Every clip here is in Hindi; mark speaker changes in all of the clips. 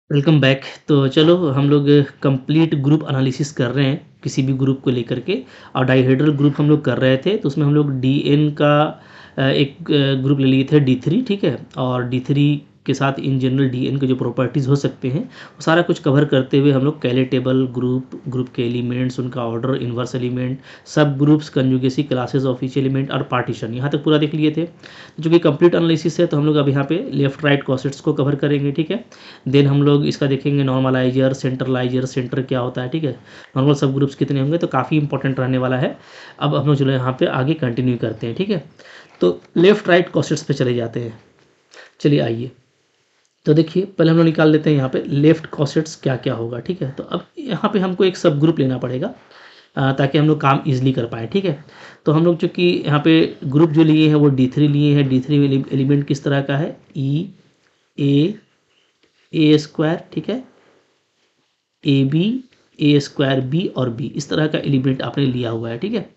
Speaker 1: Welcome back. तो चलो हम लोग कंप्लीट ग्रुप एनालिसिस कर रहे हैं किसी भी ग्रुप को लेकर के। और डाइहेड्रल ग्रुप हम लोग कर रहे थे तो उसमें हम लोग डी एन का एक ग्रुप ले लिए थे डी थ्री, ठीक है। और डी थ्री के साथ इन जनरल डी एन के जो प्रॉपर्टीज़ हो सकते हैं वो सारा कुछ कवर करते हुए हम लोग कैले टेबल ग्रुप, ग्रुप के एलिमेंट्स, उनका order, inverse element, sub groups, conjugacy, classes of each element और पार्टीशन, यहाँ तक पूरा देख लिए थे। जो कि कंप्लीट एनालिसिस है तो हम लोग अब यहाँ पे लेफ्ट राइट कॉसेट्स को कवर करेंगे, ठीक है। देन हम लोग इसका देखेंगे नॉर्मलाइजर, सेंट्रलाइजर, सेंटर क्या होता है, ठीक है। नॉर्मल सब ग्रुप्स कितने होंगे, तो काफ़ी इंपॉर्टेंट रहने वाला है। अब हम लोग चलो यहाँ पे आगे कंटिन्यू करते हैं, ठीक है। तो लेफ्ट राइट कॉसेट्स पे चले जाते हैं। चलिए आइए, तो देखिए पहले हम लोग निकाल लेते हैं यहाँ पे लेफ्ट कॉसेट्स क्या क्या होगा, ठीक है। तो अब यहाँ पे हमको एक सब ग्रुप लेना पड़ेगा ताकि हम लोग काम ईजिली कर पाएँ, ठीक है। तो हम लोग चूँकि यहाँ पे ग्रुप जो लिए हैं वो डी थ्री लिए हैं। डी थ्री एलिमेंट किस तरह का है, ई ए स्क्वायर, ठीक है, A B, A square B और बी, इस तरह का एलिमेंट आपने लिया हुआ है, ठीक है।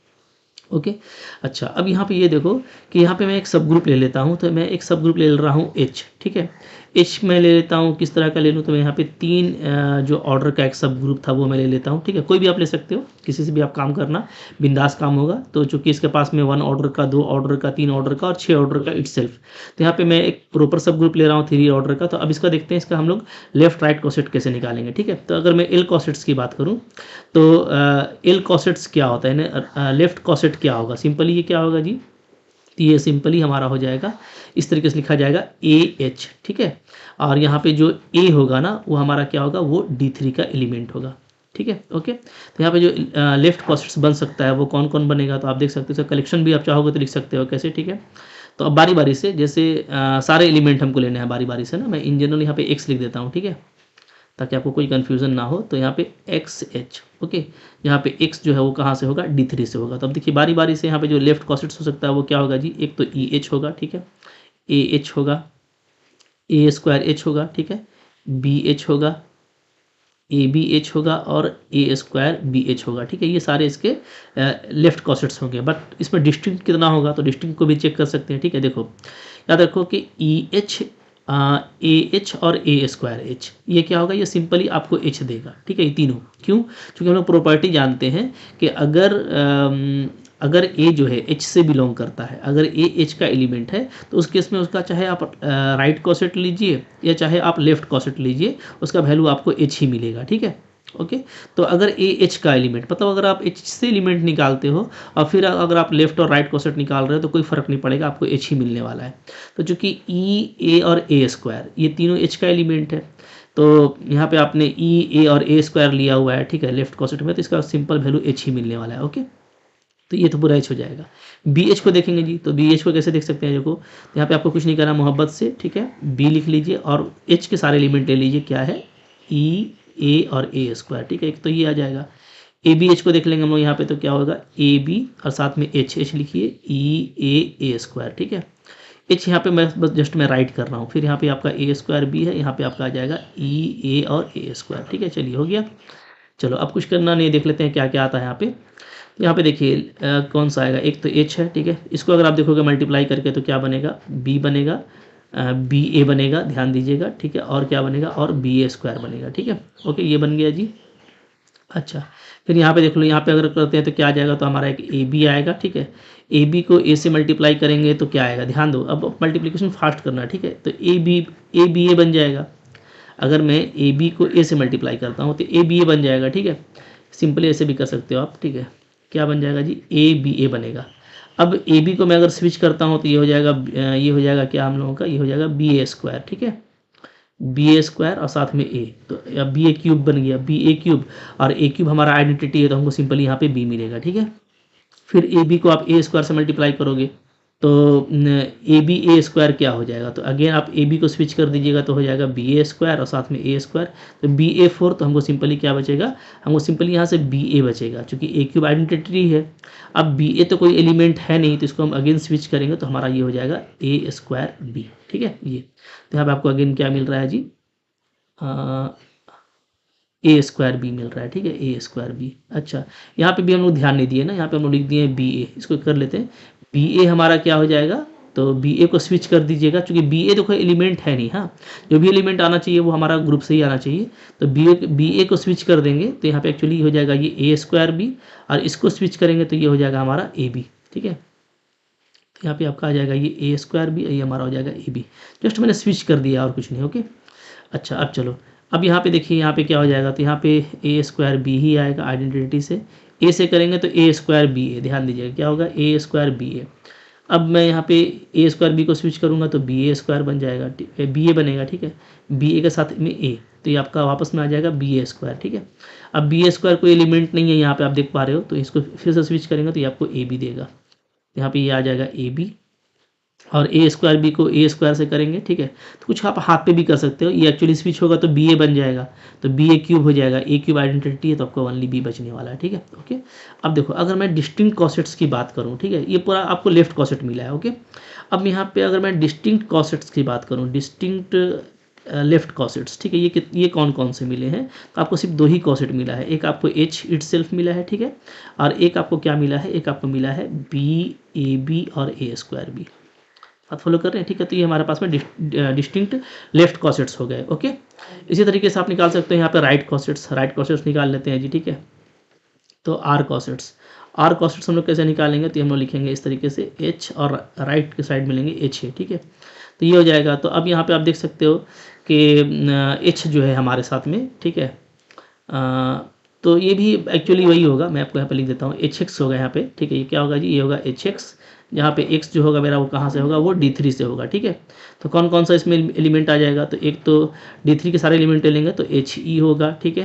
Speaker 1: ओके। अच्छा, अब यहाँ पे ये देखो कि यहाँ पे मैं एक सब ग्रुप ले लेता हूँ, तो मैं एक सब ग्रुप ले रहा हूँ एच, ठीक है। एच मैं ले लेता हूँ, किस तरह का ले लूँ, तो मैं यहाँ पे तीन जो ऑर्डर का एक सब ग्रुप था वो मैं ले लेता हूँ, ठीक है। कोई भी आप ले सकते हो, किसी से भी आप काम करना, बिंदास काम होगा। तो चूंकि इसके पास में वन ऑर्डर का, दो ऑर्डर का, तीन ऑर्डर का और छः ऑर्डर का इटसेल्फ, तो यहाँ पे मैं एक प्रॉपर सब ग्रुप ले रहा हूँ थ्री ऑर्डर का। तो अब इसका देखते हैं, इसका हम लोग लेफ्ट राइट कॉसेट कैसे निकालेंगे, ठीक है। तो अगर मैं एल कॉसेट्स की बात करूँ तो एल कॉसेट्स क्या होता है, लेफ्ट कॉसेट क्या होगा, सिंपली ये क्या होगा जी, तो ये सिंपली हमारा हो जाएगा, इस तरीके से लिखा जाएगा ए एच, ठीक है। और यहाँ पे जो ए होगा ना वो हमारा क्या होगा, वो डी थ्री का एलिमेंट होगा, ठीक है। ओके, तो यहाँ पे जो लेफ्ट कॉसेट्स बन सकता है वो कौन कौन बनेगा, तो आप देख सकते हो। कलेक्शन भी आप चाहोगे तो लिख सकते हो, कैसे, ठीक है। तो अब बारी बारी से, जैसे सारे एलिमेंट हमको लेने हैं बारी बारी से ना, मैं इन जनरल यहाँ पे एक्स लिख देता हूँ, ठीक है, ताकि आपको कोई कन्फ्यूज़न ना हो। तो यहाँ पे एक्स एच, ओके। यहाँ पे एक्स जो है वो कहाँ से होगा, डी थ्री से होगा। तो अब देखिए बारी बारी से यहाँ पे जो लेफ्ट कॉसेट्स हो सकता है वो क्या होगा जी, एक तो ई एच होगा, ठीक है, ए एच होगा, ए स्क्वायर एच होगा, ठीक है, बी एच होगा, ए बी एच होगा और ए स्क्वायर बी एच होगा, ठीक है। ये सारे इसके लेफ्ट कॉसेट्स होंगे। बट इसमें डिस्टिंक्ट कितना होगा, तो डिस्टिंक्ट को भी चेक कर सकते हैं, ठीक है। देखो याद रखो कि ई एच, ए एच और ए स्क्वायर एच, ये क्या होगा, ये सिंपली आपको एच देगा, ठीक है। ये तीनों क्यों, क्योंकि हम लोग प्रॉपर्टी जानते हैं कि अगर ए जो है एच से बिलोंग करता है, अगर ए एच का एलिमेंट है, तो उस केस में उसका चाहे आप राइट कॉसेट लीजिए या चाहे आप लेफ्ट कॉसेट लीजिए, उसका वैल्यू आपको एच ही मिलेगा, ठीक है। ओके। तो अगर ए एच का एलिमेंट, मतलब अगर आप एच से एलिमेंट निकालते हो और फिर अगर आप लेफ्ट और राइट कॉसेट निकाल रहे हो तो कोई फ़र्क नहीं पड़ेगा, आपको एच ही मिलने वाला है। तो चूँकि ई, ए और ए स्क्वायर ये तीनों एच का एलिमेंट है, तो यहाँ पे आपने ई, ए और ए स्क्वायर लिया हुआ है, ठीक है, लेफ्ट कॉसेट में, तो इसका सिंपल वैल्यू एच ही मिलने वाला है। ओके, तो ये तो पूरा एच हो जाएगा। बी एच को देखेंगे जी, तो बी एच को कैसे देख सकते हैं, देखो तो यहाँ पे आपको कुछ नहीं करना, मोहब्बत से, ठीक है, बी लिख लीजिए और एच के सारे एलिमेंट ले लीजिए, क्या है, ई, ए और ए स्क्वायर, ठीक है, एक तो ये आ जाएगा। ए बी एच को देख लेंगे हम लोग यहाँ पे, तो क्या होगा, ए बी और साथ में एच, एच लिखिए, ई ए स्क्वायर, ठीक है। एच यहाँ पे मैं बस जस्ट मैं राइट कर रहा हूँ, फिर यहाँ पे आपका ए स्क्वायर बी है, यहाँ पे आपका आ जाएगा ई, ए और ए स्क्वायर, ठीक है। चलिए हो गया। चलो अब कुछ करना नहीं, देख लेते हैं क्या क्या आता है यहाँ पे। यहाँ पे देखिए कौन सा आएगा, एक तो एच है, ठीक है। इसको अगर आप देखोगे मल्टीप्लाई करके तो क्या बनेगा, बी बनेगा, बी ए बनेगा, ध्यान दीजिएगा, ठीक है। और क्या बनेगा, और बी ए स्क्वायर बनेगा, ठीक है। ओके, ये बन गया जी। अच्छा, फिर यहाँ पे देख लो, यहाँ पे अगर करते हैं तो क्या आ जाएगा, तो हमारा एक ए बी आएगा, ठीक है। ए बी को ए से मल्टीप्लाई करेंगे तो क्या आएगा, ध्यान दो, अब मल्टीप्लिकेशन फास्ट करना है, ठीक है। तो ए बी ए बन जाएगा। अगर मैं ए बी को ए से मल्टीप्लाई करता हूँ तो ए बी ए बन जाएगा, ठीक है। सिंपली ऐसे भी कर सकते हो आप, ठीक है। क्या बन जाएगा जी, ए बी ए बनेगा। अब ए बी को मैं अगर स्विच करता हूँ तो ये हो जाएगा क्या हम लोगों का, ये हो जाएगा बी ए स्क्वायर, ठीक है, बी ए स्क्वायर और साथ में ए, तो अब बी ए क्यूब बन गया, बी ए क्यूब, और ए क्यूब हमारा आइडेंटिटी है तो हमको सिंपली यहाँ पे बी मिलेगा, ठीक है। फिर ए बी को आप ए स्क्वायर से मल्टीप्लाई करोगे तो ए बी ए स्क्वायर क्या हो जाएगा, तो अगेन आप ए बी को स्विच कर दीजिएगा तो हो जाएगा बी ए स्क्वायर और साथ में ए स्क्वायर, तो बी ए फोर, तो हमको सिंपली क्या बचेगा, हमको सिंपली यहाँ से बी ए बचेगा, क्योंकि ए क्यूब आइडेंटिटी है। अब बी ए तो कोई एलिमेंट है नहीं, तो इसको हम अगेन स्विच करेंगे तो हमारा ये हो जाएगा ए स्क्वायर बी, ठीक है। ये तो यहाँ पर आपको अगेन क्या मिल रहा है जी, ए स्क्वायर बी मिल रहा है, ठीक है, ए स्क्वायर बी। अच्छा, यहाँ पे भी हम लोग ध्यान नहीं दिए ना, यहाँ पे हम लोग लिख दिए बी ए, इसको कर लेते हैं, बी ए हमारा क्या हो जाएगा, तो बी ए को स्विच कर दीजिएगा, क्योंकि बी ए देखो एलिमेंट है नहीं, हाँ जो भी एलिमेंट आना चाहिए वो हमारा ग्रुप से ही आना चाहिए। तो बी ए को स्विच कर देंगे तो यहाँ पे एक्चुअली हो जाएगा ये ए स्क्वायर बी, और इसको स्विच करेंगे तो ये हो जाएगा हमारा ए बी, ठीक है। तो यहाँ पे आपका आ जाएगा ये ए स्क्वायर बी, ये हमारा हो जाएगा ए बी, जस्ट मैंने स्विच कर दिया और कुछ नहीं, ओके। अच्छा अब चलो, अब यहाँ पे देखिए यहाँ पे क्या हो जाएगा, तो यहाँ पे ए स्क्वायर बी ही आएगा आइडेंटिटी से, ए से करेंगे तो ए स्क्वायर बी ए, ध्यान दीजिएगा क्या होगा ए स्क्वायर बी ए। अब मैं यहाँ पे ए स्क्वायर बी को स्विच करूँगा तो बी ए स्क्वायर बन जाएगा, बी ए बनेगा, ठीक है। बी ए के साथ में ए, तो ये आपका वापस में आ जाएगा बी ए स्क्वायर, ठीक है। अब बी ए स्क्वायर कोई एलिमेंट नहीं है यहाँ पे आप देख पा रहे हो, तो इसको फिर से स्विच करेंगे तो ये आपको ए बी देगा, यहाँ पे ये आ जाएगा ए बी, और ए स्क्वायर बी को ए स्क्वायर से करेंगे, ठीक है। तो कुछ आप हाथ पे भी कर सकते हो, ये एक्चुअली स्विच होगा तो बी ए बन जाएगा, तो बी ए क्यूब हो जाएगा, ए क्यूब आइडेंटिटी है तो आपको ओनली बी बचने वाला है, ठीक है, ओके। अब देखो अगर मैं डिस्टिंक्ट कॉसेट्स की बात करूँ, ठीक है, ये पूरा आपको लेफ्ट कॉसेट मिला है, ओके। अब यहाँ पे अगर मैं डिस्टिंक्ट कॉसेट्स की बात करूँ, डिस्टिंक्ट लेफ्ट कॉसेट्स, ठीक है, ये कौन कौन से मिले हैं, तो आपको सिर्फ 2 ही कॉसेट मिला है, एक आपको एच इटसेल्फ मिला है, ठीक है, और एक आपको क्या मिला है, एक आपको मिला है बी ए बी और ए स्क्वायर बी, बात फॉलो कर रहे हैं, ठीक है। तो ये हमारे पास में डिस्टिंक्ट लेफ्ट कॉसेट्स हो गए, ओके। इसी तरीके से आप निकाल सकते हैं यहाँ पे राइट कॉसेट्स निकाल लेते हैं जी, ठीक है। तो आर कॉसेट्स हम लोग कैसे निकालेंगे, तो हम लोग लिखेंगे इस तरीके से एच, और राइट के साइड में लेंगे एच है, ठीक है। तो ये हो जाएगा। तो अब यहाँ पे आप देख सकते हो कि एच जो है हमारे साथ में, ठीक है। तो ये भी एक्चुअली वही होगा, मैं आपको यहाँ पे लिख देता हूँ, एच एक्स होगा यहाँ पे, ठीक है। ये क्या होगा जी, ये होगा एच एक्स, जहाँ पे x जो होगा मेरा वो कहाँ से होगा, वो D3 से होगा, ठीक है। तो कौन कौन सा इसमें एलिमेंट आ जाएगा, तो एक तो D3 के सारे एलिमेंट ले लेंगे तो HE होगा, ठीक है।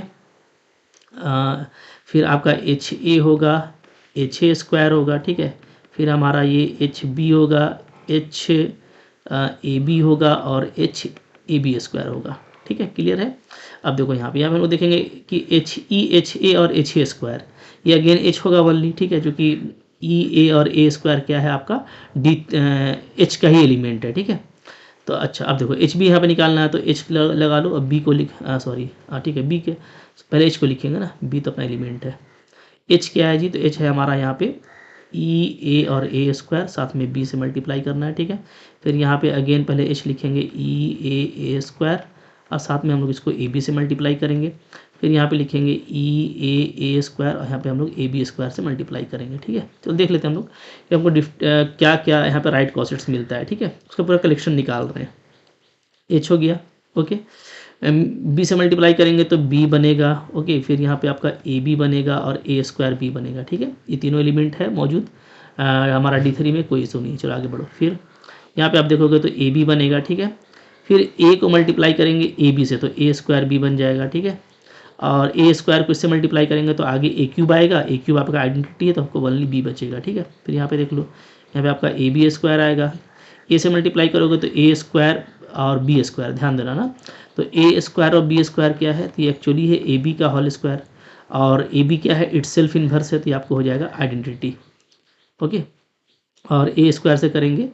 Speaker 1: फिर आपका HA होगा, HA स्क्वायर होगा, ठीक है। फिर हमारा ये HB होगा, HAB होगा, और HAB स्क्वायर होगा, ठीक है, क्लियर है। अब देखो यहाँ पे हम लोग देखेंगे कि HE HA और HA स्क्वायर, ये अगेन H होगा वनली, ठीक है, जो कि ई ए और ए स्क्वायर क्या है आपका एच का ही एलिमेंट है, ठीक है। तो अच्छा अब देखो एच भी यहाँ पे निकालना है, तो एच लगा लो, अब बी को सॉरी ठीक है, बी के पहले एच को लिखेंगे ना, बी तो अपना एलिमेंट है। एच क्या है जी, तो एच है हमारा यहाँ पे ई ए और ए स्क्वायर, साथ में बी से मल्टीप्लाई करना है, ठीक है। फिर यहाँ पे अगेन पहले एच लिखेंगे ई ए स्क्वायर, और साथ में हम लोग इसको ए बी से मल्टीप्लाई करेंगे। फिर यहाँ पे लिखेंगे ई ए स्क्वायर, और यहाँ पे हम लोग ए बी स्क्वायर से मल्टीप्लाई करेंगे, ठीक है। तो देख लेते हैं हम लोग कि हमको क्या क्या यहाँ पे राइट कॉसेट्स मिलता है, ठीक है। उसका पूरा कलेक्शन निकाल रहे हैं। एच हो गया, ओके। बी से मल्टीप्लाई करेंगे तो बी बनेगा, ओके। फिर यहाँ पे आपका ए बी बनेगा और ए स्क्वायर बी बनेगा, ठीक है। ये तीनों एलिमेंट है मौजूद हमारा D3 में, कोई इशू नहीं। चलो आगे बढ़ो। फिर यहाँ पे आप देखोगे तो ए बी बनेगा, ठीक है। फिर ए को मल्टीप्लाई करेंगे ए बी से, तो ए स्क्वायर बी बन जाएगा, ठीक है। और ए स्क्वायर को इससे मल्टीप्लाई करेंगे तो आगे ए क्यूब आएगा, ए क्यूब आपका आइडेंटिटी है तो आपको ओनली बी बचेगा, ठीक है। फिर यहाँ पे देख लो, यहाँ पे आपका ए बी स्क्वायर आएगा, ए से मल्टीप्लाई करोगे तो ए स्क्वायर और बी स्क्वायर, ध्यान देना ना। तो ए स्क्वायर और बी स्क्वायर क्या है, तो ये एक्चुअली है ए बी का होल स्क्वायर, और ए बी क्या है, इटसेल्फ इनवर्स है, तो ये आपको हो जाएगा आइडेंटिटी, ओके। और ए स्क्वायर से करेंगे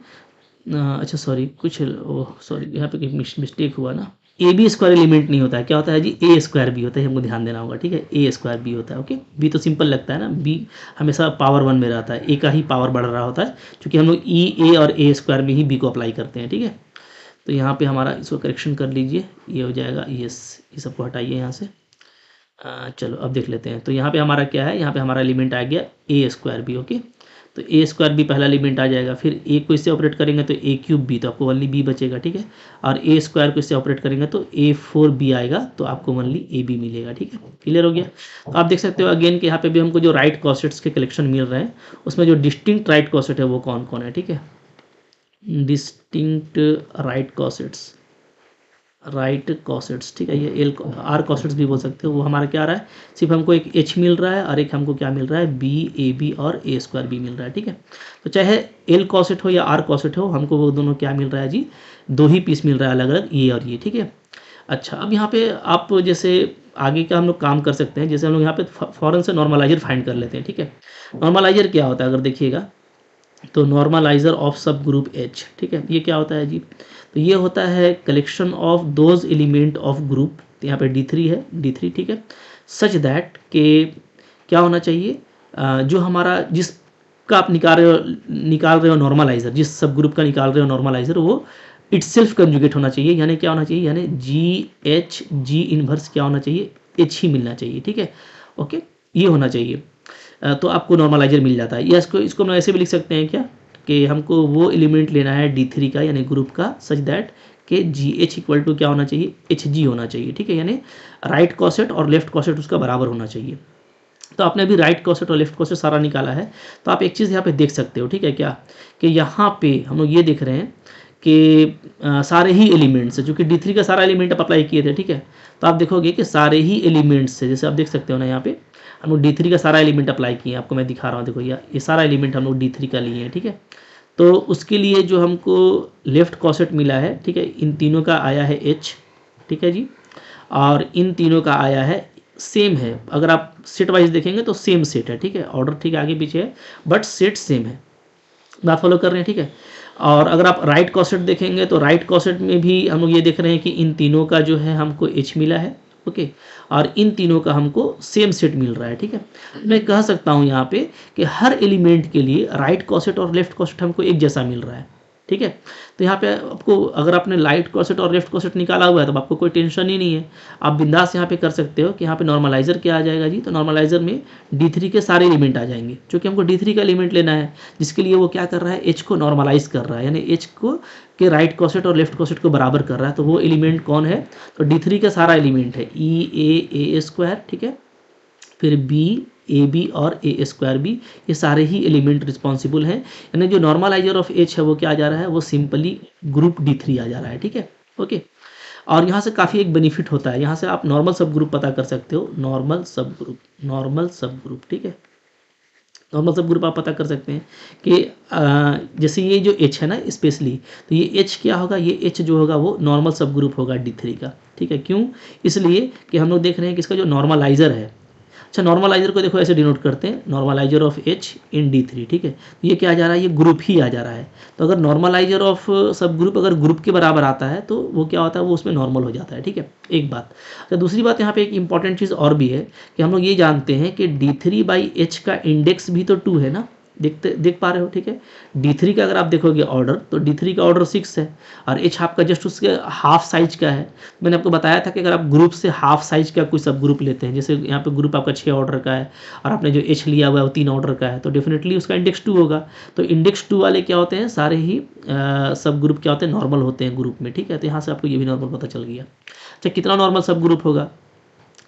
Speaker 1: अच्छा सॉरी सॉरी यहाँ पे मिस्टेक हुआ ना, ए बी स्क्वायर एलिमेंट नहीं होता है, क्या होता है जी, ए स्क्वायर बी होता है, हमको ध्यान देना होगा, ठीक है। ए स्क्वायर बी होता है, ओके। बी तो सिंपल लगता है ना, बी हमेशा पावर 1 में रहता है, ए का ही पावर बढ़ रहा होता है, क्योंकि हम लोग ई ए और ए स्क्वायर में ही बी को अप्लाई करते हैं, ठीक है। तो यहाँ पे हमारा इसको करेक्शन कर लीजिए, ये हो जाएगा यस, ये सबको हटाइए यहाँ से। चलो अब देख लेते हैं। तो यहाँ पे हमारा क्या है, यहाँ पे हमारा एलिमेंट आ गया ए स्क्वायर बी, ओके। तो ए स्क्वायर बी पहला एलिमेंट आ जाएगा। फिर ए को इससे ऑपरेट करेंगे तो ए क्यूब बी, तो आपको ओनली बी बचेगा, ठीक है। और ए स्क्वायर को इससे ऑपरेट करेंगे तो ए 4 बी आएगा, तो आपको ओनली ए बी मिलेगा, ठीक है। क्लियर हो गया। तो आप देख सकते हो अगेन कि यहाँ पे भी हमको जो राइट कॉसेट्स के कलेक्शन मिल रहे हैं, उसमें जो डिस्टिंक्ट राइट कॉसेट है वो कौन कौन है, ठीक है। डिस्टिंक्ट राइट कॉसेट्स, ठीक है। ये एल आर कॉसेट्स भी बोल सकते हो। वो हमारा क्या आ रहा है, सिर्फ हमको एक एच मिल रहा है और एक हमको क्या मिल रहा है, बी ए बी और ए स्क्वायर बी मिल रहा है, ठीक है। तो चाहे एल कॉसेट हो या आर कॉसेट हो, हमको वो दोनों क्या मिल रहा है जी, 2 ही पीस मिल रहा है अलग अलग, ये और ये, ठीक है। अच्छा अब यहाँ पे आप जैसे आगे का हम लोग काम कर सकते हैं, जैसे हम लोग यहाँ पे फॉरन से नॉर्मलाइजर फाइंड कर लेते हैं, ठीक है। नॉर्मलाइजर क्या होता है अगर देखिएगा, तो नॉर्मलाइजर ऑफ सब ग्रुप एच, ठीक है। ये क्या होता है जी, तो ये होता है collection of those element of group, तो यहाँ पे D3 है, D3, ठीक है। सच दैट के क्या होना चाहिए, जो हमारा जिस का आप निकाल रहे हो नॉर्मलाइजर, जिस सब ग्रुप का निकाल रहे हो नॉर्मलाइजर, वो इटसेल्फ कंजुगेट होना चाहिए। यानी क्या होना चाहिए, यानी जी इनवर्स क्या होना चाहिए, एच ही मिलना चाहिए। ठीक है, ओके, ये होना चाहिए। तो आपको नॉर्मलाइजर मिल जाता है। या इसको हम ऐसे भी लिख सकते हैं क्या, कि हमको वो एलिमेंट लेना है D3 का, यानी ग्रुप का, सच दैट कि GH इक्वल टू क्या होना चाहिए, HG होना चाहिए। ठीक है, यानी राइट कॉसेट और लेफ्ट कॉसेट उसका बराबर होना चाहिए। तो आपने अभी राइट कॉसेट और लेफ्ट कॉसेट सारा निकाला है। तो आप एक चीज़ यहाँ पे देख सकते हो, ठीक है क्या, कि यहाँ पे हम लोग ये देख रहे हैं कि सारे ही एलिमेंट्स है, चूँकि D3 का सारा एलिमेंट आप अप्लाई किए थे। ठीक है, तो आप देखोगे कि सारे ही एलिमेंट्स से, जैसे आप देख सकते हो ना, यहाँ पे हम लोग D3 का सारा एलिमेंट अप्लाई किए हैं। आपको मैं दिखा रहा हूँ, देखो ये सारा एलिमेंट हम लोग D3 का लिए हैं। ठीक है, तो उसके लिए जो हमको लेफ्ट कॉसेट मिला है, ठीक है, इन तीनों का आया है H। ठीक है जी, और इन तीनों का आया है, सेम है। अगर आप सेट वाइज देखेंगे तो सेम सेट है। ठीक है, ऑर्डर ठीक आगे पीछे है, बट सेट सेम है। बात फॉलो कर रहे हैं, ठीक है। और अगर आप राइट कॉसेट देखेंगे तो राइट कॉसेट में भी हम लोग ये देख रहे हैं कि इन तीनों का जो है हमको H मिला है, ओके, और इन तीनों का हमको सेम सेट मिल रहा है। ठीक है, मैं कह सकता हूँ यहाँ पे कि हर एलिमेंट के लिए राइट कॉसेट और लेफ्ट कॉसेट हमको एक जैसा मिल रहा है। ठीक है, तो यहाँ पे आपको, अगर आपने राइट कॉसेट और लेफ्ट कॉसेट निकाला हुआ है तो आपको कोई टेंशन ही नहीं है। आप बिंदास यहाँ पे कर सकते हो कि यहाँ पे नॉर्मलाइजर क्या आ जाएगा जी, तो नॉर्मलाइजर में D3 के सारे एलिमेंट आ जाएंगे, क्योंकि हमको D3 का एलिमेंट लेना है, जिसके लिए वो क्या कर रहा है, H को नॉर्मलाइज कर रहा है, यानी H को के राइट कॉसेट और लेफ्ट कॉसेट को बराबर कर रहा है। तो वो एलिमेंट कौन है, तो D3 का सारा एलिमेंट है A स्क्वायर, ठीक है, फिर B AB और A स्क्वायर B, ये सारे ही एलिमेंट रिस्पॉन्सिबल हैं। यानी जो नॉर्मलाइजर ऑफ H है वो क्या आ जा रहा है, वो सिंपली ग्रुप D3 आ जा रहा है। ठीक है, ओके। और यहाँ से काफ़ी एक बेनिफिट होता है, यहाँ से आप नॉर्मल सब ग्रुप पता कर सकते हो, नॉर्मल सब ग्रुप। ठीक है, नॉर्मल सब ग्रुप आप पता कर सकते हैं कि जैसे ये जो H है ना स्पेशली, तो ये H क्या होगा, ये H जो होगा वो नॉर्मल सब ग्रुप होगा D3 का। ठीक है, क्यों, इसलिए कि हम लोग देख रहे हैं कि इसका जो नॉर्मलाइजर है, अच्छा, नॉर्मलाइजर को देखो ऐसे डिनोट करते हैं, normaliser of H in D3। ठीक है, ये क्या आ जा रहा है, ये ग्रुप ही आ जा रहा है। तो अगर नॉर्मलाइजर ऑफ सब ग्रुप अगर ग्रुप के बराबर आता है तो वो क्या होता है, वो उसमें नॉर्मल हो जाता है। ठीक है, एक बात। तो दूसरी बात यहाँ पे एक इंपॉर्टेंट चीज़ और भी है कि हम लोग ये जानते हैं कि D3/H का इंडेक्स भी तो 2 है ना, देख पा रहे हो। ठीक है, D3 का अगर आप देखोगे ऑर्डर, तो D3 का ऑर्डर 6 है और H आपका जस्ट उसके हाफ साइज का है। मैंने आपको बताया था कि अगर आप ग्रुप से हाफ साइज का कोई सब ग्रुप लेते हैं, जैसे यहाँ पे ग्रुप आपका 6 ऑर्डर का है और आपने जो H लिया हुआ है वो 3 ऑर्डर का है, तो डेफिनेटली उसका इंडेक्स 2 होगा। तो इंडेक्स 2 वाले क्या होते हैं, सारे ही सब ग्रुप क्या होते हैं, नॉर्मल होते हैं ग्रुप में। ठीक है, तो यहाँ से आपको ये भी नॉर्मल पता चल गया। अच्छा, कितना नॉर्मल सब ग्रुप होगा,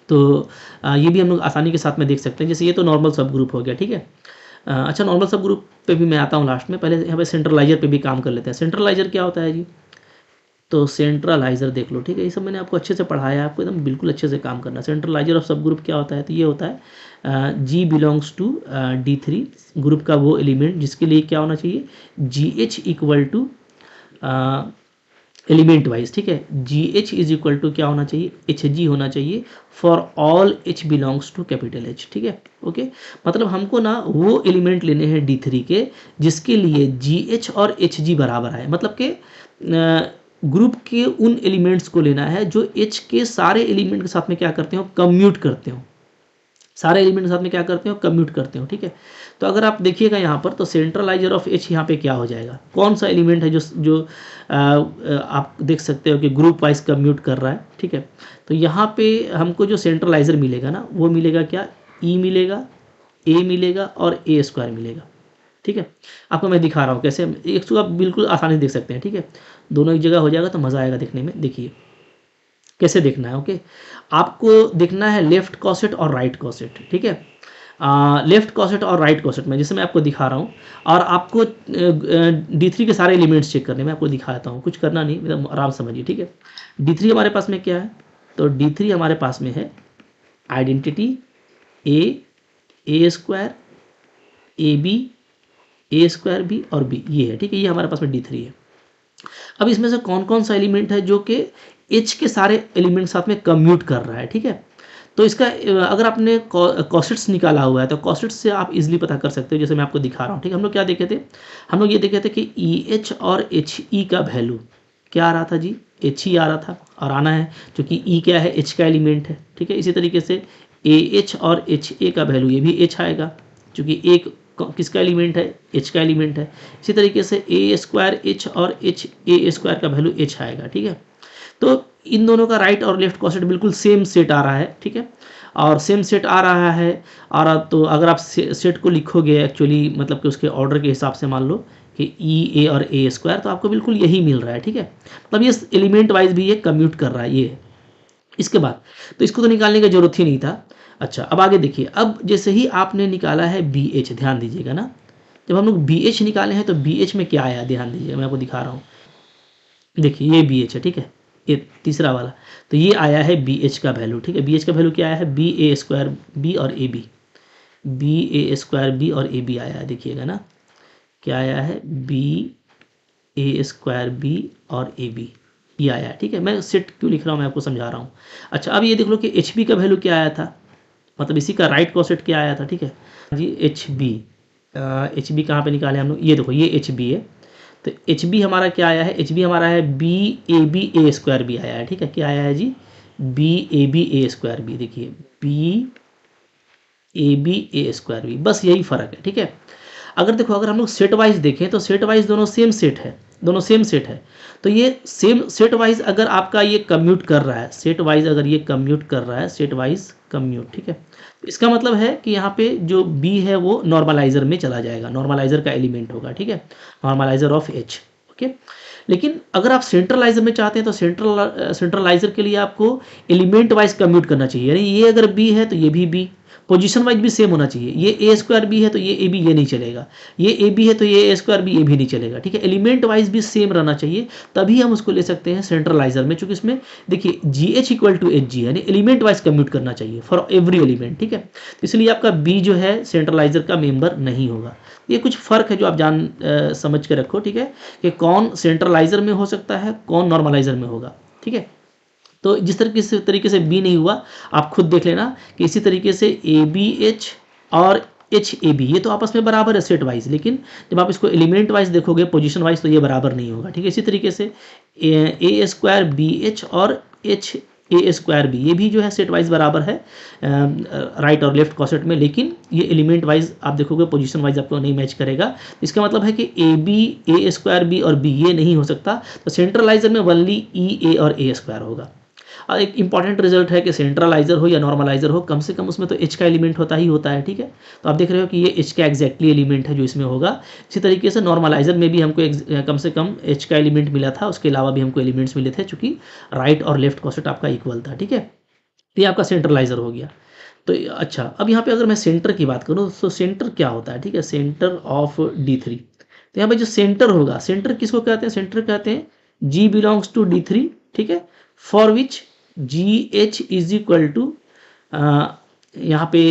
Speaker 1: तो ये भी हम लोग आसानी के साथ में देख सकते हैं। जैसे ये तो नॉर्मल सब ग्रुप हो गया। ठीक है, अच्छा, नॉर्मल सब ग्रुप पे भी मैं आता हूँ लास्ट में, पहले यहाँ पे सेंट्रलाइजर पे भी काम कर लेते हैं। सेंट्रलाइजर क्या होता है जी, तो सेंट्रलाइजर देख लो। ठीक है, ये सब मैंने आपको अच्छे से पढ़ाया है, आपको एकदम बिल्कुल अच्छे से काम करना है। सेंट्रलाइजर ऑफ सब ग्रुप क्या होता है, तो ये होता है G belongs to D3 group का वो एलिमेंट जिसके लिए क्या होना चाहिए, GH equal to element wise. ठीक है, GH इज इक्वल टू क्या होना चाहिए, HG होना चाहिए for all H belongs to capital H। ठीक है, ओके, मतलब हमको ना वो एलिमेंट लेने हैं D3 के जिसके लिए GH और HG बराबर है, मतलब कि ग्रुप के उन एलिमेंट्स को लेना है जो H के सारे एलिमेंट के साथ में क्या करते हो, कम्यूट करते हो, सारे एलिमेंट के साथ में क्या करते हो, कम्यूट करते हो। ठीक है, तो अगर आप देखिएगा यहाँ पर, तो सेंट्रलाइजर ऑफ H यहाँ पे क्या हो जाएगा, कौन सा एलिमेंट है जो आप देख सकते हो कि ग्रुप वाइज कम्यूट कर रहा है। ठीक है, तो यहाँ पे हमको जो सेंट्रलाइजर मिलेगा ना, वो मिलेगा क्या, E मिलेगा, A मिलेगा और A स्क्वायर मिलेगा। ठीक है, आपको मैं दिखा रहा हूँ कैसे, एक तो आप बिल्कुल आसानी से देख सकते हैं। ठीक है, दोनों एक जगह हो जाएगा तो मज़ा आएगा देखने में। देखिए कैसे देखना है, ओके, आपको देखना है लेफ्ट कॉसेट और राइट कॉसेट। ठीक है, लेफ्ट कॉसेट और राइट कॉसेट में जैसे मैं आपको दिखा रहा हूँ, और आपको D3 के सारे एलिमेंट्स चेक करने में आपको दिखाता हूँ, कुछ करना नहीं, मतलब आराम समझिए। ठीक है, D3 हमारे पास में क्या है, तो D3 हमारे पास में है identity A square AB A square B और B, ये है। ठीक है, ये हमारे पास में D3 है। अब इसमें से कौन कौन सा एलिमेंट है जो कि H के सारे एलिमेंट साथ में कम्यूट कर रहा है। ठीक है, तो इसका अगर आपने कॉसेट्स निकाला हुआ है तो कॉसेट्स से आप इजीली पता कर सकते हो, जैसे मैं आपको दिखा रहा हूँ। ठीक है, हम लोग क्या देखे थे, हम लोग ये देखे थे कि EH और HE का वैल्यू क्या आ रहा था जी, HE आ रहा था और आना है, क्योंकि E क्या है, H का एलिमेंट है। ठीक है, इसी तरीके से AH और HA का वैल्यू ये भी H आएगा, क्योंकि एक किसका एलिमेंट है, एच का एलिमेंट है। इसी तरीके से ए स्क्वायर एच और एच ए स्क्वायर का वैल्यू एच आएगा, ठीक है। तो इन दोनों का राइट और लेफ्ट कॉसेट बिल्कुल सेम सेट आ रहा है, ठीक है, और सेम सेट आ रहा है। और तो अगर आप सेट को लिखोगे एक्चुअली मतलब कि उसके ऑर्डर के हिसाब से मान लो कि ई ए और ए स्क्वायर, तो आपको बिल्कुल यही मिल रहा है, ठीक है। मतलब ये एलिमेंट वाइज भी ये कम्यूट कर रहा है ये। इसके बाद तो इसको तो निकालने की जरूरत ही नहीं था। अच्छा, अब आगे देखिए, अब जैसे ही आपने निकाला है बी एच, ध्यान दीजिएगा ना, जब हम लोग बी एच निकाले हैं तो बी एच में क्या आया, ध्यान दीजिए, मैं आपको दिखा रहा हूँ। देखिए ये बी एच है, ठीक है, ये तीसरा वाला, तो ये आया है बी एच का वैल्यू, ठीक है। बी एच का वैल्यू क्या आया है, बी ए स्क्वायर बी और A B, B A square B और ए बी आया है, देखिएगा ना क्या आया है, बी ए स्क्वायर बी और ए बी, ये आया है, ठीक है। मैं सेट क्यों लिख रहा हूँ मैं आपको समझा रहा हूँ। अच्छा, अब ये देख लो कि एच बी का वैल्यू क्या आया था, मतलब इसी का राइट कॉसेट क्या आया था, ठीक है जी। एच बी कहाँ पे निकाले हम लोग, ये देखो ये एच बी है, तो एच बी हमारा क्या आया है, एच बी हमारा है बी ए स्क्वायर बी आया है, ठीक है। क्या आया है जी, बी ए स्क्वायर बी, देखिए बी ए स्क्वायर बी, बस यही फ़र्क है, ठीक है। अगर देखो, अगर हम लोग सेट वाइज देखें तो सेट वाइज दोनों सेम सेट है, दोनों सेम सेट है। तो ये सेम सेट वाइज अगर आपका ये कम्यूट कर रहा है, सेट वाइज अगर ये कम्यूट कर रहा है, सेट वाइज कम्यूट, ठीक है, इसका मतलब है कि यहाँ पे जो बी है वो नॉर्मलाइजर में चला जाएगा, नॉर्मलाइजर का एलिमेंट होगा, ठीक है, नॉर्मलाइजर ऑफ एच, ओके। लेकिन अगर आप सेंट्रलाइजर में चाहते हैं तो सेंट्रलाइजर के लिए आपको एलिमेंट वाइज कम्यूट करना चाहिए, यानी ये अगर बी है तो ये भी बी, पोजीशन वाइज भी सेम होना चाहिए। ये ए स्क्वायर बी है तो ये ए बी, ये नहीं चलेगा। ये ए बी है तो ये ए स्क्वायर बी, ये भी नहीं चलेगा, ठीक है। एलिमेंट वाइज भी सेम रहना चाहिए, तभी हम उसको ले सकते हैं सेंट्रलाइजर में, चूंकि इसमें देखिए G H equal to H G, यानी एलिमेंट वाइज कम्यूट करना चाहिए फॉर एवरी एलिमेंट, ठीक है। तो इसलिए आपका बी जो है सेंट्रलाइजर का मेंबर नहीं होगा। ये कुछ फर्क है जो आप समझ के रखो, ठीक है, कि कौन सेंट्रलाइजर में हो सकता है, कौन नॉर्मलाइजर में होगा, ठीक है। तो जिस तरीके से बी नहीं हुआ, आप खुद देख लेना कि इसी तरीके से ए बी एच और एच ए बी, ये तो आपस में बराबर है सेट वाइज, लेकिन जब आप इसको एलिमेंट वाइज देखोगे, पोजीशन वाइज, तो ये बराबर नहीं होगा, ठीक है। इसी तरीके से ए स्क्वायर बी एच और एच ए स्क्वायर बी, ये भी जो है सेट वाइज बराबर है राइट और लेफ्ट कॉसेट में, लेकिन ये एलिमेंट वाइज आप देखोगे पोजीशन वाइज आपको नहीं मैच करेगा। इसका मतलब है कि A B A square B और बी ये नहीं हो सकता, तो सेंट्रलाइजर में ओनली ई ए और ए स्क्वायर होगा। और एक इंपॉर्टेंट रिजल्ट है कि सेंट्रलाइजर हो या नॉर्मलाइजर हो, कम से कम उसमें तो एच का एलिमेंट होता ही होता है, ठीक है। तो आप देख रहे हो कि ये एच का एग्जैक्टली एलिमेंट है जो इसमें होगा। इसी तरीके से नॉर्मलाइजर में भी हमको कम से कम एच का एलिमेंट मिला था, उसके अलावा भी हमको एलिमेंट्स मिले थे, चूंकि राइट और लेफ्ट कॉसेट आपका इक्वल था, ठीक है। ये आपका सेंट्रलाइजर हो गया। तो अच्छा, अब यहाँ पे अगर मैं सेंटर की बात करूँ तो सेंटर क्या होता है, ठीक है, सेंटर ऑफ D3। तो यहाँ पे जो सेंटर होगा, सेंटर किसको कहते हैं, सेंटर कहते हैं G बिलोंग्स टू D3, ठीक है, for which G H is equal to, यहाँ पे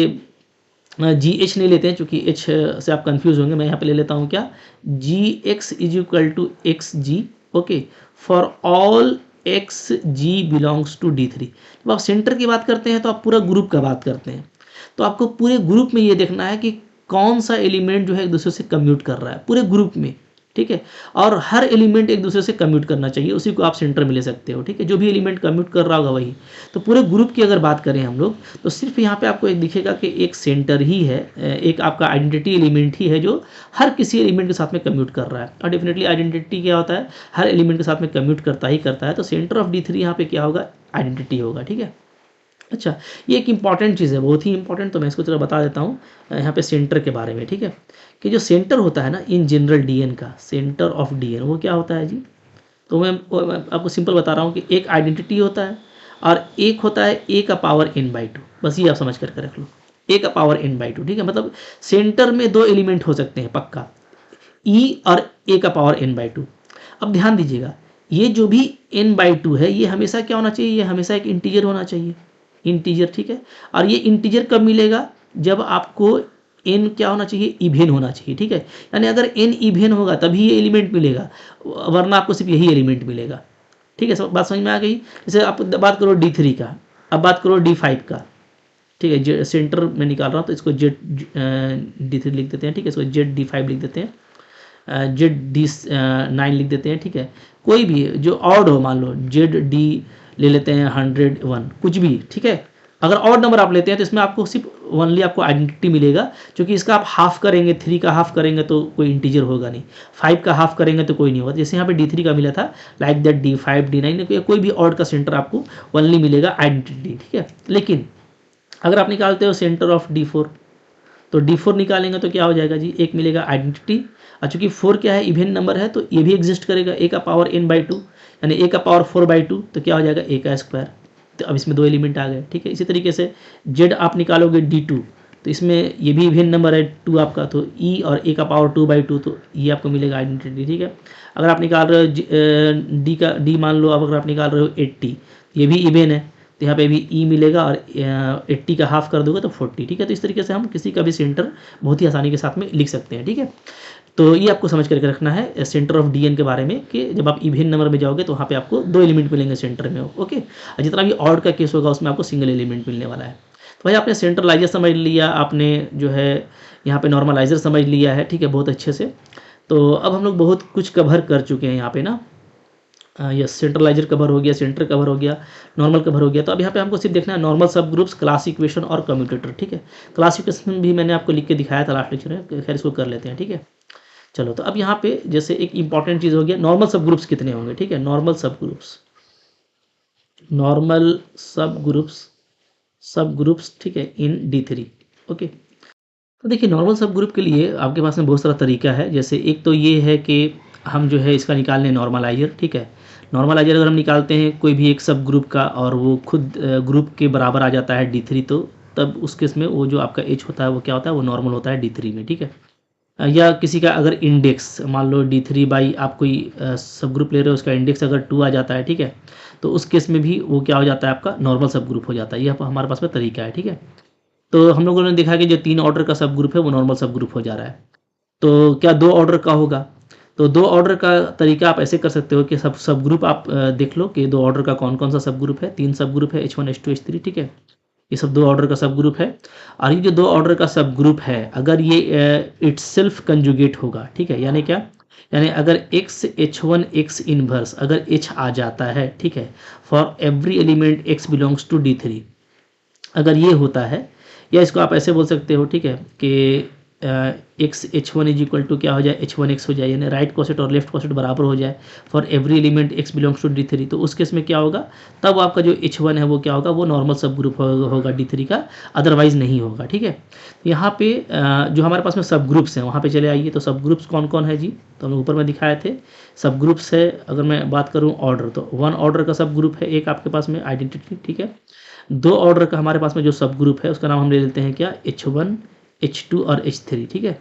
Speaker 1: जी एच नहीं लेते हैं चूँकि एच से आप कंफ्यूज होंगे, मैं यहाँ पे ले लेता हूँ क्या, g x is equal to x g, okay, for all x g belongs to D3। जब आप सेंटर की बात करते हैं तो आप पूरा ग्रुप का बात करते हैं, तो आपको पूरे ग्रुप में ये देखना है कि कौन सा एलिमेंट जो है एक दूसरे से कम्यूट कर रहा है पूरे ग्रुप में, ठीक है। और हर एलिमेंट एक दूसरे से कम्यूट करना चाहिए, उसी को आप सेंटर में ले सकते हो, ठीक है, जो भी एलिमेंट कम्यूट कर रहा होगा वही। तो पूरे ग्रुप की अगर बात करें हम लोग, तो सिर्फ यहाँ पे आपको एक दिखेगा कि एक सेंटर ही है, एक आपका आइडेंटिटी एलिमेंट ही है जो हर किसी एलिमेंट के साथ में कम्यूट कर रहा है। और डेफिनेटली आइडेंटिटी क्या होता है, हर एलिमेंट के साथ में कम्यूट करता ही करता है। तो सेंटर ऑफ D3 यहाँ पे क्या होगा, आइडेंटिटी होगा, ठीक है। अच्छा, ये एक इंपॉर्टेंट चीज़ है, बहुत ही इंपॉर्टेंट, तो मैं इसको थोड़ा बता देता हूँ यहाँ पे सेंटर के बारे में, ठीक है, कि जो सेंटर होता है ना इन जनरल DN का, सेंटर ऑफ DN वो क्या होता है जी। तो मैं आपको सिंपल बता रहा हूँ कि एक आइडेंटिटी होता है और एक होता है ए का पावर n/2, बस ये आप समझ करके रख लो, ए का पावर n/2, ठीक है। मतलब सेंटर में दो एलिमेंट हो सकते हैं पक्का, ई और ए का पावर n/2। अब ध्यान दीजिएगा, ये जो भी n/2 है ये हमेशा क्या होना चाहिए, ये हमेशा एक इंटीजर होना चाहिए, इंटीजर, ठीक है। और ये इंटीजर कब मिलेगा, जब आपको n क्या होना चाहिए, इवेन होना चाहिए, ठीक है। यानी अगर n इवेन होगा तभी ये एलिमेंट मिलेगा, वरना आपको सिर्फ यही एलिमेंट मिलेगा, ठीक है। सब बात समझ में आ गई। जैसे आप बात करो D3 का, अब बात करो D5 का, ठीक है, सेंटर में निकाल रहा हूँ तो इसको Z D3 लिख देते हैं, ठीक है, इसको ZD5 लिख देते हैं, ZD9 लिख देते हैं, ठीक है। कोई भी जो ऑड हो, मान लो ZD ले लेते हैं 101, कुछ भी, ठीक है। अगर ऑड नंबर आप लेते हैं तो इसमें आपको सिर्फ ओनली आपको आइडेंटिटी मिलेगा, क्योंकि इसका आप हाफ करेंगे, 3 का हाफ करेंगे तो कोई इंटीजर होगा नहीं, 5 का हाफ करेंगे तो कोई नहीं होगा। जैसे यहाँ पे D3 का मिला था, लाइक दैट D5 D9 कोई भी ऑड का सेंटर आपको ओनली मिलेगा आइडेंटिटी, ठीक है। लेकिन अगर आप निकालते हो सेंटर ऑफ D4, तो D4 निकालेंगे तो क्या हो जाएगा जी, एक मिलेगा आइडेंटिटी, और चूंकि 4 क्या है, इवन नंबर है, तो ये भी एग्जिस्ट करेगा, a का पावर n/2 यानी a का पावर 4/2, तो क्या हो जाएगा a का स्क्वायर। तो अब इसमें 2 एलिमेंट आ गए, ठीक है। इसी तरीके से z आप निकालोगे D2, तो इसमें ये भी इवन नंबर है 2 आपका, तो e और a का पावर 2/2, तो ये आपको मिलेगा आइडेंटिटी, ठीक है। अगर आप निकाल रहे हो d का d मान लो, अब अगर आप निकाल रहे हो 80, ये भी इवन है, तो यहाँ पे भी e मिलेगा, और 80 का हाफ कर दोगे तो 40, ठीक है। तो इस तरीके से हम किसी का भी सेंटर बहुत ही आसानी के साथ में लिख सकते हैं, ठीक है। तो ये आपको समझ करके रखना है सेंटर ऑफ Dn के बारे में, कि जब आप इवन नंबर में जाओगे तो वहाँ पे आपको 2 एलिमेंट मिलेंगे सेंटर में, ओके। और जितना भी ऑड का केस होगा उसमें आपको सिंगल एलिमेंट मिलने वाला है। तो भाई आपने सेंट्रलाइजर समझ लिया, आपने जो है यहाँ पे नॉर्मलाइजर समझ लिया है, ठीक है, बहुत अच्छे से। तो अब हम लोग बहुत कुछ कवर कर चुके हैं यहाँ पे ना, यस, सेंट्रलाइजर कवर हो गया, सेंटर कवर हो गया, नॉर्मल कवर हो गया। तो अब यहाँ पे हमको सिर्फ देखना है नॉर्मल सब ग्रुप्स, क्लास इक्वेशन और कम्यूटेटर, ठीक है। क्लास इक्वेशन भी मैंने आपको लिख के दिखाया था लास्ट लेक्चर में, खैर इसको कर लेते हैं, ठीक है। चलो, तो अब यहाँ पे जैसे एक इंपॉर्टेंट चीज़ हो गया, नॉर्मल सब ग्रुप्स कितने होंगे, ठीक है। नॉर्मल सब ग्रुप्स, नॉर्मल सब ग्रुप्स, ठीक है, इन D3, ओके। तो देखिए नॉर्मल सब ग्रुप के लिए आपके पास में बहुत सारा तरीका है। जैसे एक तो ये है कि हम जो है इसका निकाल लें नॉर्मलाइजर, ठीक है। नॉर्मलाइजर अगर हम निकालते हैं कोई भी एक सब ग्रुप का, और वो खुद ग्रुप के बराबर आ जाता है D3, तो तब उस केस में वो जो आपका H होता है वो क्या होता है, वो नॉर्मल होता है D3 में, ठीक है। या किसी का अगर इंडेक्स मान लो D3 बाई आप कोई सब ग्रुप ले रहे हो, उसका इंडेक्स अगर 2 आ जाता है, ठीक है, तो उस केस में भी वो क्या हो जाता है, आपका नॉर्मल सब ग्रुप हो जाता है। ये हमारे पास में तरीका है, ठीक है। तो हम लोगों ने देखा कि जो 3 ऑर्डर का सब ग्रुप है वो नॉर्मल सब ग्रुप हो जा रहा है। तो क्या 2 ऑर्डर का होगा, तो 2 ऑर्डर का तरीका आप ऐसे कर सकते हो कि सब ग्रुप आप देख लो कि 2 ऑर्डर का कौन कौन सा सब ग्रुप है। 3 सब ग्रुप है, H1 H2 H3, ठीक है। ये सब 2 ऑर्डर का सब ग्रुप है। और ये जो 2 ऑर्डर का सब ग्रुप है, अगर ये इटसेल्फ कंजुगेट होगा, ठीक है, यानी क्या, यानी अगर x H1 x इनवर्स अगर H आ जाता है, ठीक है, for every element x belongs to D3, अगर ये होता है, या इसको आप ऐसे बोल सकते हो, ठीक है, कि x H1 is equal to क्या हो जाए, H1x हो जाए, यानी राइट कोसेट और लेफ्ट कोसेट बराबर हो जाए for every element x belongs to D3, तो उस केस में क्या होगा, तब आपका जो H1 है वो क्या होगा, वो नॉर्मल सब ग्रुप होगा D3 का, अदरवाइज नहीं होगा, ठीक है। यहाँ पे जो हमारे पास में सब ग्रुप्स हैं वहाँ पे चले आइए। तो सब ग्रुप्स कौन कौन है जी, तो हम ऊपर में दिखाए थे सब ग्रुप्स है। अगर मैं बात करूँ ऑर्डर, तो 1 ऑर्डर का सब ग्रुप है एक आपके पास में आइडेंटिटी, ठीक है। 2 ऑर्डर का हमारे पास में जो सब ग्रुप है उसका नाम हम ले लेते हैं क्या, H1 H2 और H3, ठीक है।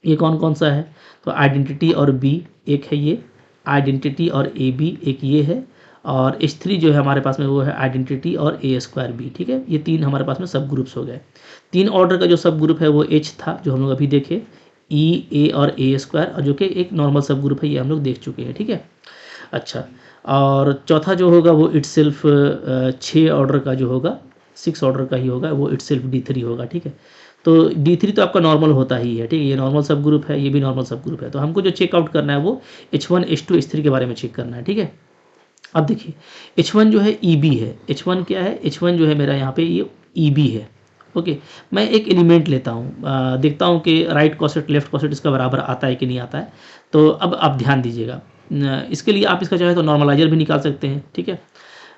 Speaker 1: ये कौन कौन सा है, तो आइडेंटिटी और B एक है, ये आइडेंटिटी और AB एक ये है, और H3 जो है हमारे पास में वो है आइडेंटिटी और A²B, ठीक है। ये 3 हमारे पास में सब ग्रुप्स हो गए। 3 ऑर्डर का जो सब ग्रुप है वो H था, जो हम लोग अभी देखे, E A और A², और जो कि एक नॉर्मल सब ग्रुप है, ये हम लोग देख चुके हैं, ठीक है। अच्छा, और चौथा जो होगा वो इटसेल्फ 6 ऑर्डर का जो होगा, 6 ऑर्डर का ही होगा, वो इटसेल्फ D3 होगा, ठीक है। तो D3 तो आपका नॉर्मल होता ही है, ठीक है। ये नॉर्मल सब ग्रुप है, ये भी नॉर्मल सब ग्रुप है। तो हमको जो चेकआउट करना है वो H1 H2 H3 के बारे में चेक करना है, ठीक है। अब देखिए H1 जो है EB है, H1 क्या है, H1 जो है मेरा यहाँ पे ये EB है, ओके। मैं एक एलिमेंट लेता हूँ, देखता हूँ कि राइट कॉसेट लेफ्ट कॉसेट इसका बराबर आता है कि नहीं आता है। तो अब आप ध्यान दीजिएगा, इसके लिए आप इसका चाहे तो नॉर्मलाइजर भी निकाल सकते हैं, ठीक है।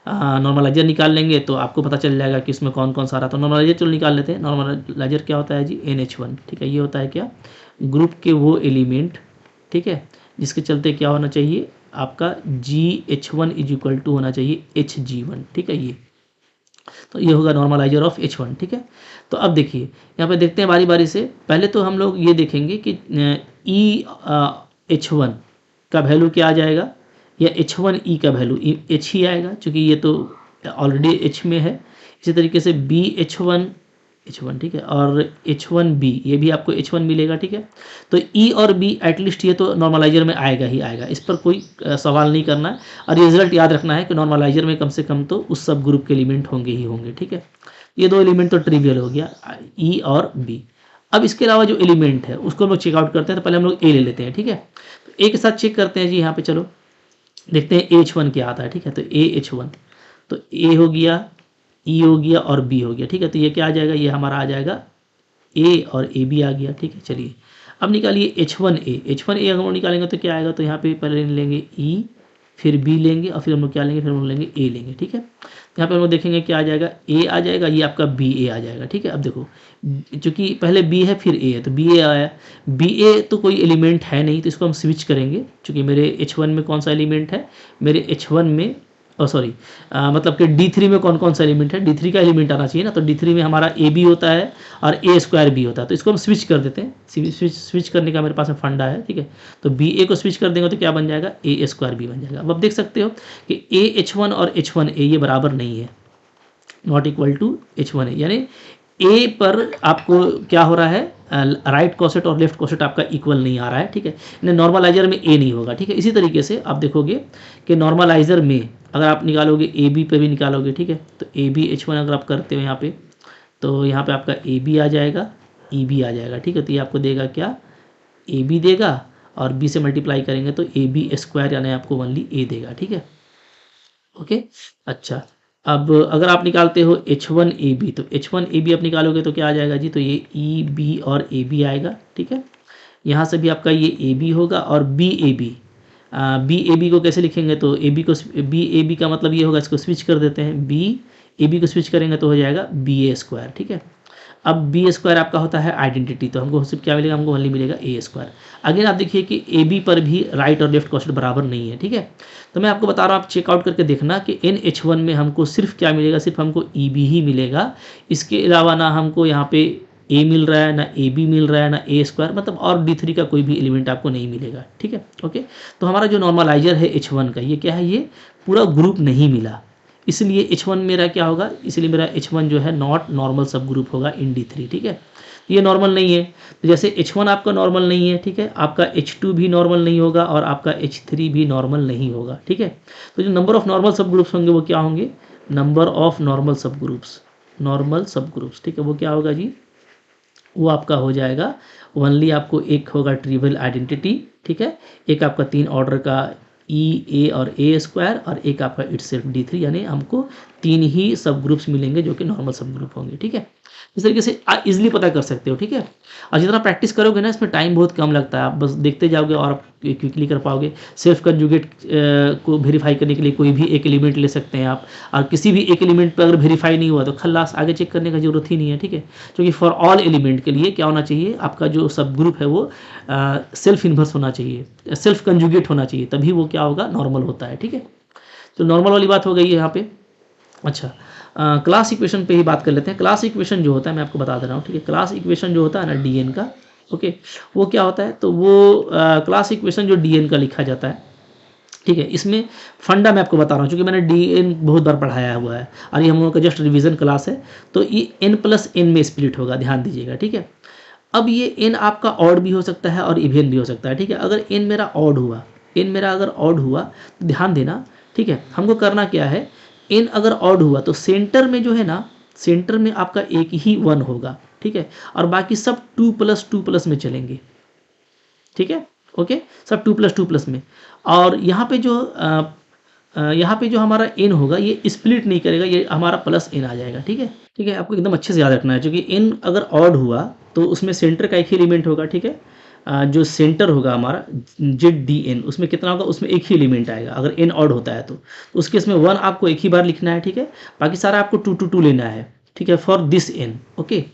Speaker 1: नॉर्मलाइजर निकाल लेंगे तो आपको पता चल जाएगा कि इसमें कौन कौन सा रहा। तो नॉर्मलाइजर चलो निकाल लेते हैं। नॉर्मलाइजर क्या होता है जी, NH1, ठीक है। ये होता है क्या, ग्रुप के वो एलिमेंट, ठीक है, जिसके चलते क्या होना चाहिए, आपका GH1 इज इक्वल टू होना चाहिए HG1, ठीक है। ये तो ये होगा नॉर्मलाइजर ऑफ H1, ठीक है। तो अब देखिए यहाँ पे देखते हैं बारी बारी से। पहले तो हम लोग ये देखेंगे कि H1 का वैल्यू क्या आ जाएगा, या H1E का वैल्यू H ही आएगा, क्योंकि ये तो ऑलरेडी H में है। इसी तरीके से BH1 H1, ठीक है, और H1B ये भी आपको H1 मिलेगा, ठीक है। तो E और B एटलीस्ट ये तो नॉर्मलाइजर में आएगा ही आएगा, इस पर कोई सवाल नहीं करना है। और ये रिजल्ट याद रखना है कि नॉर्मलाइजर में कम से कम तो उस सब ग्रुप के एलिमेंट होंगे ही होंगे, ठीक है। ये 2 एलिमेंट तो ट्रिवियल हो गया, E और B। अब इसके अलावा जो एलिमेंट है उसको हम लोग चेकआउट करते हैं। तो पहले हम लोग A ले लेते हैं, ठीक है। तो A के साथ चेक करते हैं जी, यहाँ पे चलो देखते हैं H1 क्या आता है, ठीक है। तो AH1, तो A हो गया, ई हो गया और बी हो गया, ठीक है। तो ये क्या आ जाएगा, ये हमारा आ जाएगा ए और ए बी आ गया, ठीक है। चलिए अब निकालिए H1A। H1A अगर हम लोग निकालेंगे तो क्या आएगा, तो यहाँ पे पहले लेंगे ई, फिर बी लेंगे और फिर हम लोग क्या लेंगे, फिर हम लोग लेंगे ए लेंगे, ठीक है। यहाँ पे हम लोग देखेंगे क्या आ जाएगा, ए आ जाएगा, ये आपका बी ए आ जाएगा, ठीक है। अब देखो चूंकि पहले बी है फिर ए है, तो बी ए आया, बी ए तो कोई एलिमेंट है नहीं, तो इसको हम स्विच करेंगे। चूंकि मेरे H1 में कौन सा एलिमेंट है, मेरे H1 में सॉरी मतलब कि D3 में कौन कौन सा एलिमेंट है, D3 का एलिमेंट आना चाहिए ना। तो D3 में हमारा ए बी होता है और ए स्क्वायर बी होता है, तो इसको हम स्विच कर देते हैं। स्विच करने का मेरे पास में फंडा है, ठीक है। तो बी ए को स्विच कर देंगे तो क्या बन जाएगा, ए स्क्वायर बी बन जाएगा। अब आप देख सकते हो कि ए H1 और H1A ये बराबर नहीं है, नॉट इक्वल टू H1A, यानी ए पर आपको क्या हो रहा है, राइट कोसेट और लेफ्ट कोसेट आपका इक्वल नहीं आ रहा है, ठीक है। नॉर्मलाइजर में ए नहीं होगा, ठीक है। इसी तरीके से आप देखोगे कि नॉर्मलाइजर में अगर आप निकालोगे ए बी पे भी निकालोगे, ठीक है। तो ए बी H1 अगर आप करते हो यहाँ पे, तो यहाँ पे आपका ए बी आ जाएगा, ई बी आ जाएगा, ठीक है। तो ये आपको देगा क्या, ए बी देगा और बी से मल्टीप्लाई करेंगे तो ए बी स्क्वायर यानी आपको ओनली ए देगा, ठीक है। ओके, अच्छा अब अगर आप निकालते हो H1AB, तो H1AB आप निकालोगे तो क्या आ जाएगा जी, तो ये ई बी और ए बी आएगा, ठीक है। यहाँ से भी आपका ये ए बी होगा और B A B, B A B को कैसे लिखेंगे, तो ए बी को, बी ए बी का मतलब ये होगा, इसको स्विच कर देते हैं, बी ए बी को स्विच करेंगे तो हो जाएगा बी ए स्क्वायर, ठीक है। अब बी स्क्वायर आपका होता है आइडेंटिटी, तो हमको सिर्फ क्या मिलेगा, हमको ओनली मिलेगा ए स्क्वायर। अगेन आप देखिए कि ए बी पर भी राइट और लेफ्ट कोसेट बराबर नहीं है, ठीक है। तो मैं आपको बता रहा हूँ, आप चेकआउट करके देखना कि इन H1 में हमको सिर्फ क्या मिलेगा, सिर्फ हमको ई बी ही मिलेगा। इसके अलावा ना हमको यहाँ पे ए मिल रहा है, ना ए बी मिल रहा है, ना ए स्क्वायर, मतलब और D3 का कोई भी एलिमेंट आपको नहीं मिलेगा, ठीक है। ओके, तो हमारा जो नॉर्मलाइजर है H1 का, ये क्या है, ये पूरा ग्रुप नहीं मिला, इसलिए H1 मेरा क्या होगा, इसलिए मेरा H1 जो है नॉट नॉर्मल सब ग्रुप होगा इन D3, ठीक है। ये नॉर्मल नहीं है, तो जैसे H1 आपका नॉर्मल नहीं है, ठीक है, आपका H2 भी नॉर्मल नहीं होगा और आपका H3 भी नॉर्मल नहीं होगा, ठीक है। तो जो नंबर ऑफ नॉर्मल सब ग्रुप्स होंगे वो क्या होंगे, नंबर ऑफ नॉर्मल सब ग्रुप्स, ठीक है, वो क्या होगा जी, वो आपका हो जाएगा ओनली, आपको एक होगा ट्रिवियल आइडेंटिटी, ठीक है, एक आपका 3 ऑर्डर का ई ए और ए स्क्वायर और एक आपका इटसेल्फ D3, यानी हमको 3 ही सब ग्रुप्स मिलेंगे जो कि नॉर्मल सब ग्रुप होंगे, ठीक है। इस तरीके से आप इजीली पता कर सकते हो, ठीक है। और जितना प्रैक्टिस करोगे ना, इसमें टाइम बहुत कम लगता है, आप बस देखते जाओगे और आप क्विकली कर पाओगे। सेल्फ कंजुगेट को वेरीफाई करने के लिए कोई भी एक एलिमेंट ले सकते हैं आप, और किसी भी एक एलिमेंट पर अगर वेरीफाई नहीं हुआ तो खल्लास, आगे चेक करने का जरूरत ही नहीं है, ठीक है। क्योंकि फॉर ऑल एलिमेंट के लिए क्या होना चाहिए, आपका जो सब ग्रुप है वो सेल्फ इन्वर्स होना चाहिए, सेल्फ कंजुगेट होना चाहिए, तभी वो क्या होगा, नॉर्मल होता है, ठीक है। तो नॉर्मल वाली बात हो गई है यहाँ पे। अच्छा, क्लास इक्वेशन पे ही बात कर लेते हैं। क्लास इक्वेशन जो होता है मैं आपको बता दे रहा हूँ, ठीक है। क्लास इक्वेशन जो होता है ना DN का, ओके, वो क्या होता है, तो वो क्लास इक्वेशन जो DN का लिखा जाता है, ठीक है। इसमें फंडा मैं आपको बता रहा हूँ, क्योंकि मैंने DN बहुत बार पढ़ाया हुआ है और ये हम लोगों का जस्ट रिवीजन क्लास है, तो ये n+n में स्प्लिट होगा, ध्यान दीजिएगा, ठीक है। अब ये n आपका ऑड भी हो सकता है और इवन भी हो सकता है, ठीक है। अगर n मेरा ऑड हुआ, तो ध्यान देना, ठीक है। हमको करना क्या है, n अगर ऑड हुआ तो सेंटर में जो है ना, सेंटर में आपका एक ही 1 होगा, ठीक है, और बाकी सब 2+2+ में चलेंगे, ठीक है। ओके, सब 2+2+ में। और यहाँ पे जो हमारा n होगा ये स्प्लिट नहीं करेगा, ये हमारा +n आ जाएगा, ठीक है। ठीक है, आपको एकदम अच्छे से याद रखना है, क्योंकि n अगर ऑड हुआ तो उसमें सेंटर का एक ही एलिमेंट होगा, ठीक है। जो सेंटर होगा हमारा ZDN, उसमें कितना होगा, उसमें एक ही एलिमेंट आएगा अगर n ऑड होता है तो उस केस में 1 आपको एक ही बार लिखना है, ठीक है। बाकी सारा आपको 2 2 2 लेना है, ठीक है, फॉर दिस n, ओके।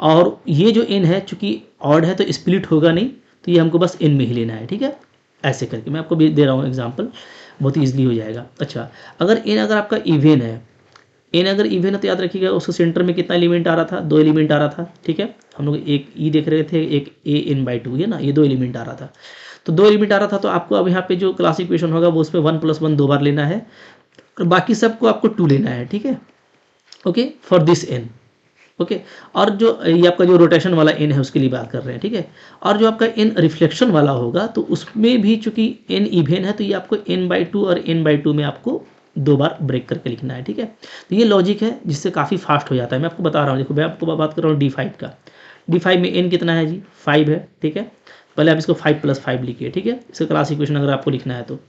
Speaker 1: और ये जो n है चूंकि ऑड है तो स्प्लिट होगा नहीं, तो ये हमको बस n में ही लेना है, ठीक है। ऐसे करके मैं आपको भी दे रहा हूँ एग्जाम्पल, बहुत ही ईजिली हो जाएगा। अच्छा, अगर n अगर आपका इवन है, n अगर इवन है तो याद रखिएगा उसके सेंटर में कितना एलिमेंट आ रहा था, 2 एलिमेंट आ रहा था, ठीक है। हम लोग एक e देख रहे थे, एक an/2 है ना, ये 2 एलिमेंट आ रहा था, तो 2 एलिमेंट आ रहा था, तो आपको अब यहाँ पे जो क्लास इक्वेशन होगा वो उसमें 1+1 2 बार लेना है और बाकी सबको आपको 2 लेना है, ठीक है, okay, for this n, okay. और जो ये आपका जो रोटेशन वाला n है उसके लिए बात कर रहे हैं, ठीक है। और जो आपका n रिफ्लेक्शन वाला होगा तो उसमें भी चूंकि n इवन है तो ये आपको n/2 और n/2 में आपको 2 बार ब्रेक करके लिखना है, ठीक है। तो ये लॉजिक है जिससे काफ़ी फास्ट हो जाता है। मैं आपको बता रहा हूँ, देखो मैं आपको बात कर रहा हूँ D5 का, D5 में n कितना है जी, 5 है, ठीक है। पहले आप इसको 5+5 लिखिए, ठीक है, इसका क्लास इक्वेशन अगर आपको लिखना है तो।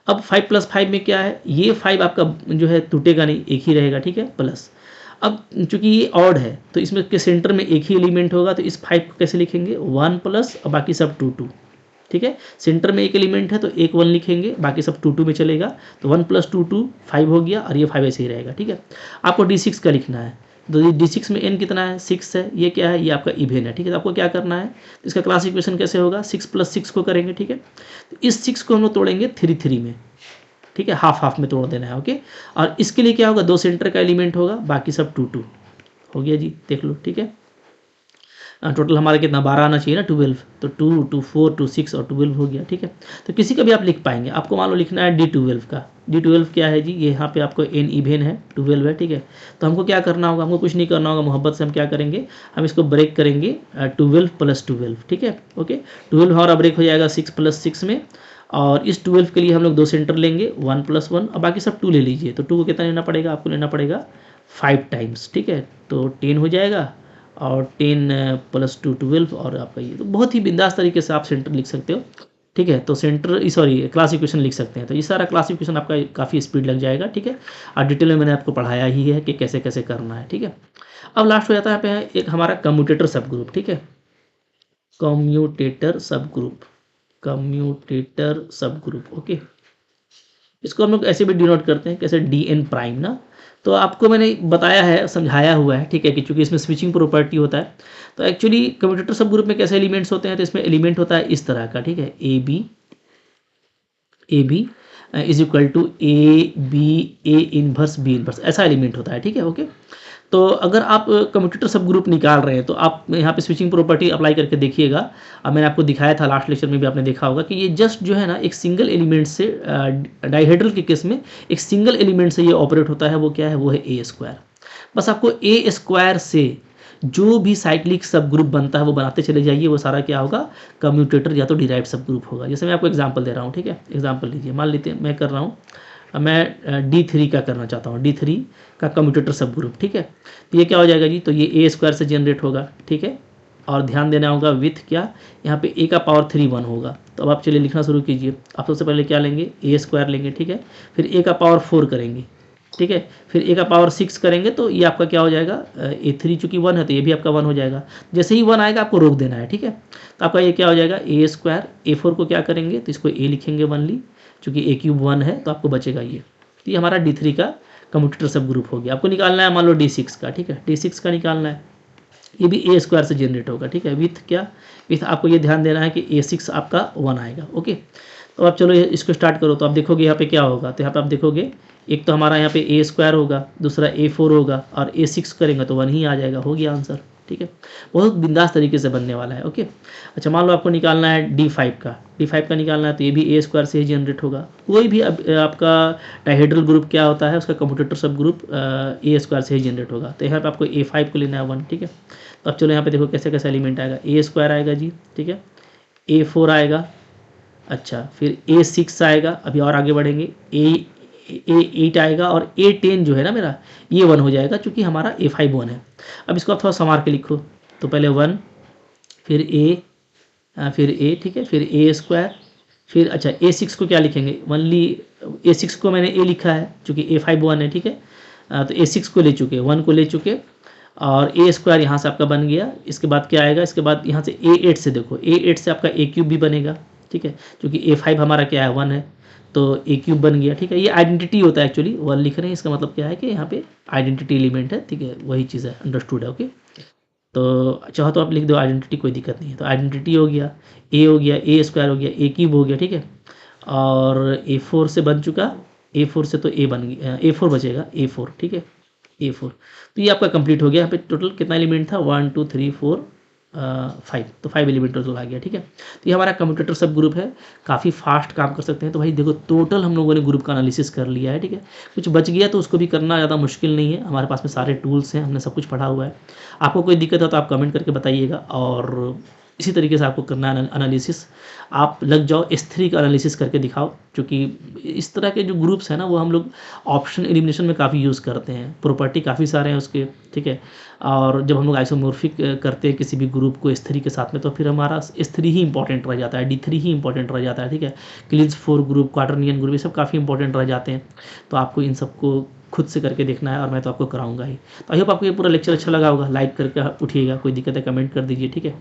Speaker 1: अब 5+5 में क्या है, ये 5 आपका जो है टूटेगा नहीं, एक ही रहेगा, ठीक है, प्लस अब चूंकि ये ऑड है तो इसमें के सेंटर में एक ही एलिमेंट होगा, तो इस 5 को कैसे लिखेंगे 1 प्लस और बाकी सब 2 2, ठीक है। सेंटर में एक एलिमेंट है तो एक 1 लिखेंगे, बाकी सब 2 2 में चलेगा, तो 1 प्लस 2 2 5 हो गया और ये 5 ऐसे ही रहेगा, ठीक है। आपको D6 का लिखना है, तो D6 में n कितना है 6 है, ये क्या है ये आपका इवेन है, ठीक है। तो आपको क्या करना है, तो इसका क्लासिफिकेशन कैसे होगा 6 प्लस 6 को करेंगे, ठीक है। तो इस 6 को हम लोग तोड़ेंगे 3 3 में, ठीक है, हाफ हाफ में तोड़ देना है, ओके। और इसके लिए क्या होगा 2 सेंटर का एलिमेंट होगा, बाकी सब 2 2 हो गया जी, देख लो, ठीक है। टोटल हमारा कितना 12 आना चाहिए ना 12, तो 2 2 4 2 6 और 12 हो गया, ठीक है। तो किसी का भी आप लिख पाएंगे, आपको मान लो लिखना है D12 का। D12 क्या है जी, ये यहाँ पे आपको n इवेन है 12 है, ठीक है। तो हमको क्या करना होगा, हमको कुछ नहीं करना होगा, मोहब्बत से हम क्या करेंगे, हम इसको ब्रेक करेंगे 12 प्लस 12, ठीक है, ओके। 12 हमारा ब्रेक हो जाएगा 6 प्लस 6 में, और इस 12 के लिए हम लोग 2 सेंटर लेंगे 1 प्लस 1 और बाकी सब 2 ले लीजिए। तो 2 को कितना लेना पड़ेगा, आपको लेना पड़ेगा 5 टाइम्स, ठीक है। तो 10 हो जाएगा और 10 प्लस 2 12 और आपका ये, तो बहुत ही बिंदास तरीके से आप सेंटर लिख सकते हो, ठीक है। तो सेंटर सॉरी क्लासिफिकेशन लिख सकते हैं, तो ये सारा क्लासिफिकेशन आपका काफ़ी स्पीड लग जाएगा, ठीक है। और डिटेल में मैंने आपको पढ़ाया ही है कि कैसे कैसे करना है, ठीक है। अब लास्ट हो जाता है यहाँ पे एक हमारा कम्यूटेटर सब ग्रुप, ठीक है, कम्यूटेटर सब ग्रुप, कम्यूटेटर सब ग्रुप, ओके। इसको हम लोग ऐसे भी डिनोट करते हैं कैसे DN प्राइम ना। तो आपको मैंने बताया है, समझाया हुआ है, ठीक है, कि चूंकि इसमें स्विचिंग प्रॉपर्टी होता है, तो एक्चुअली कम्यूटेटर सब ग्रुप में कैसे एलिमेंट्स होते हैं, तो इसमें एलिमेंट होता है इस तरह का, ठीक है, A B is equal to A inverse B inverse, ऐसा एलिमेंट होता है, ठीक है, ओके। तो अगर आप कम्यूटेटर सब ग्रुप निकाल रहे हैं तो आप यहाँ पे स्विचिंग प्रॉपर्टी अप्लाई करके देखिएगा। अब मैंने आपको दिखाया था लास्ट लेक्चर में भी, आपने देखा होगा कि ये जस्ट जो है ना एक सिंगल एलिमेंट से, डाइहेड्रल के केस में एक सिंगल एलिमेंट से ये ऑपरेट होता है, वो क्या है, वो है A²। बस आपको A² से जो भी साइक्लिक सब ग्रुप बनता है वो बनाते चले जाइए, वो सारा क्या होगा कम्यूटेटर या तो डिराइव्ड सब ग्रुप होगा। जैसे मैं आपको एग्जाम्पल दे रहा हूँ, ठीक है, एग्जाम्पल लीजिए, मान लेते हैं मैं कर रहा हूँ, मैं D3 का करना चाहता हूँ, D3 का कम्यूटेटर सब ग्रुप, ठीक है। तो ये क्या हो जाएगा जी, तो ये A² से जनरेट होगा, ठीक है। और ध्यान देना होगा विथ क्या, यहाँ पे A का पावर 3 1 होगा। तो अब आप चलिए लिखना शुरू कीजिए। आप सबसे पहले क्या लेंगे A² लेंगे, ठीक है, फिर A का पावर 4 करेंगे, ठीक है, फिर A का पावर 6 करेंगे, तो ये आपका क्या हो जाएगा A3 चूंकि 1 है तो ये भी आपका 1 हो जाएगा। जैसे ही 1 आएगा आपको रोक देना है, ठीक है। तो आपका ये क्या हो जाएगा A², A4 को क्या करेंगे, तो इसको A लिखेंगे वनली, चूंकि A³ 1 है तो आपको बचेगा ये। तो ये हमारा D3 का कम्यूटेटर सब ग्रुप हो गया। आपको निकालना है मान लो D6 का, ठीक है, D6 का निकालना है, ये भी A² से जनरेट होगा, ठीक है, विथ क्या, विथ आपको ये ध्यान देना है कि A6 आपका 1 आएगा, ओके। तो आप चलो इसको स्टार्ट करो, तो आप देखोगे यहाँ पे क्या होगा, तो यहाँ पे आप देखोगे एक तो हमारा यहाँ पे A² होगा, दूसरा A4 होगा और A6 करेंगे तो 1 ही आ जाएगा, हो गया आंसर, ठीक है। बहुत बिंदास तरीके से बनने वाला है, ओके। अच्छा मान लो आपको निकालना है D5 का निकालना है, तो ये भी A² से ही जनरेट होगा। कोई भी आपका डाइहेड्रल ग्रुप क्या होता है, उसका कम्यूटेटर सब ग्रुप A² से ही जनरेट होगा। तो यहाँ पे आपको A5 को लेना है 1, ठीक है। तो अब चलो यहाँ पे देखो कैसे कैसे एलिमेंट आएगा, A² आएगा जी, ठीक है, A4 आएगा, अच्छा फिर A6 आएगा, अभी और आगे बढ़ेंगे, A8 आएगा और A10 जो है ना मेरा ये 1 हो जाएगा, चूँकि हमारा A5 1 है। अब इसको आप थोड़ा संवार के लिखो, तो पहले 1 फिर A, ठीक है, फिर A², फिर अच्छा A6 को क्या लिखेंगे, वनली A6 को मैंने A लिखा है चूँकि A5 1 है, ठीक है। तो A6 को ले चुके, 1 को ले चुके और A² यहाँ से आपका बन गया। इसके बाद क्या आएगा, इसके बाद यहाँ से A8 से देखो, A8 से आपका A³ भी बनेगा, ठीक है, क्योंकि A5 हमारा क्या है 1 है, तो A³ बन गया, ठीक है। ये आइडेंटिटी होता है एक्चुअली, 1 लिख रहे हैं इसका मतलब क्या है कि यहाँ पे आइडेंटिटी एलिमेंट है, ठीक है, वही चीज़ है, अंडरस्टूड है, ओके। तो चाहो तो आप लिख दो आइडेंटिटी, कोई दिक्कत नहीं है। तो आइडेंटिटी हो गया, A हो गया, A² हो गया, A³ हो गया, ठीक है, और A4 से बन चुका, A4 से तो A बन गया, A4 बचेगा, A4, ठीक है, A4। तो ये आपका कंप्लीट हो गया। यहाँ पे टोटल कितना एलिमेंट था, 1 2 3 4 5, तो 5 एलिमेंट टोटल आ गया, ठीक है। तो ये हमारा कम्यूटेटर सब ग्रुप है, काफ़ी फास्ट काम कर सकते हैं। तो भाई देखो टोटल हम लोगों ने ग्रुप का एनालिसिस कर लिया है, ठीक है। कुछ बच गया तो उसको भी करना ज़्यादा मुश्किल नहीं है, हमारे पास में सारे टूल्स हैं, हमने सब कुछ पढ़ा हुआ है। आपको कोई दिक्कत है तो आप कमेंट करके बताइएगा, और इसी तरीके से आपको करना है एनालिसिस। आप लग जाओ S3 का एनालिसिस करके दिखाओ, क्योंकि इस तरह के जो ग्रुप्स हैं ना वो हम लोग ऑप्शन एलिमिनेशन में काफ़ी यूज़ करते हैं, प्रॉपर्टी काफ़ी सारे हैं उसके, ठीक है। और जब हम लोग आइसोमॉर्फिक करते हैं किसी भी ग्रुप को S3 के साथ में, तो फिर हमारा S3 ही इंपॉर्टेंट रह जाता है, D3 ही इंपॉर्टेंट रह जाता है, ठीक है। क्लीन्स 4 ग्रुप, क्वाटरनियन ग्रुप, ये सब काफ़ी इंपॉर्टेंट रह जाते हैं। तो आपको इन सबको खुद से करके देखना है और मैं तो आपको कराऊंगा ही। तो आई होप आपको ये पूरा लेक्चर अच्छा लगा होगा। लाइक करके उठिएगा, कोई दिक्कत है कमेंट कर दीजिए, ठीक है।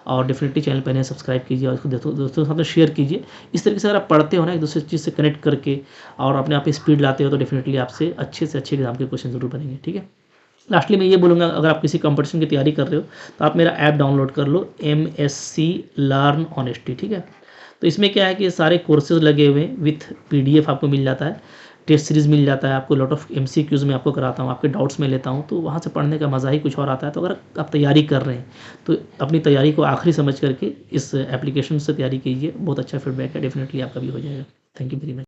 Speaker 1: और डेफिनेटली चैनल पर नए सब्सक्राइब कीजिए और इसको दोस्तों के साथ शेयर कीजिए। इस तरीके से अगर आप पढ़ते हो ना एक दूसरे चीज़ से कनेक्ट करके और अपने आप स्पीड लाते हो तो डेफिनेटली आपसे अच्छे से अच्छे एग्जाम के क्वेश्चन जरूर बनेंगे, ठीक है। लास्टली मैं ये बोलूँगा, अगर आप किसी कंपटीशन की तैयारी कर रहे हो तो आप मेरा ऐप डाउनलोड कर लो, MSc लर्न ऑनेस्टी, ठीक है। तो इसमें क्या है कि सारे कोर्सेज लगे हुए हैं विथ PDF आपको मिल जाता है, टेस्ट सीरीज़ मिल जाता है आपको, लॉट ऑफ MCQs में आपको कराता हूँ, आपके डाउट्स में लेता हूँ, तो वहाँ से पढ़ने का मज़ा ही कुछ और आता है। तो अगर आप तैयारी कर रहे हैं तो अपनी तैयारी को आखिरी समझ करके इस एप्लीकेशन से तैयारी कीजिए, बहुत अच्छा फीडबैक है, डेफिनेटली आपका भी हो जाएगा। Thank you very much.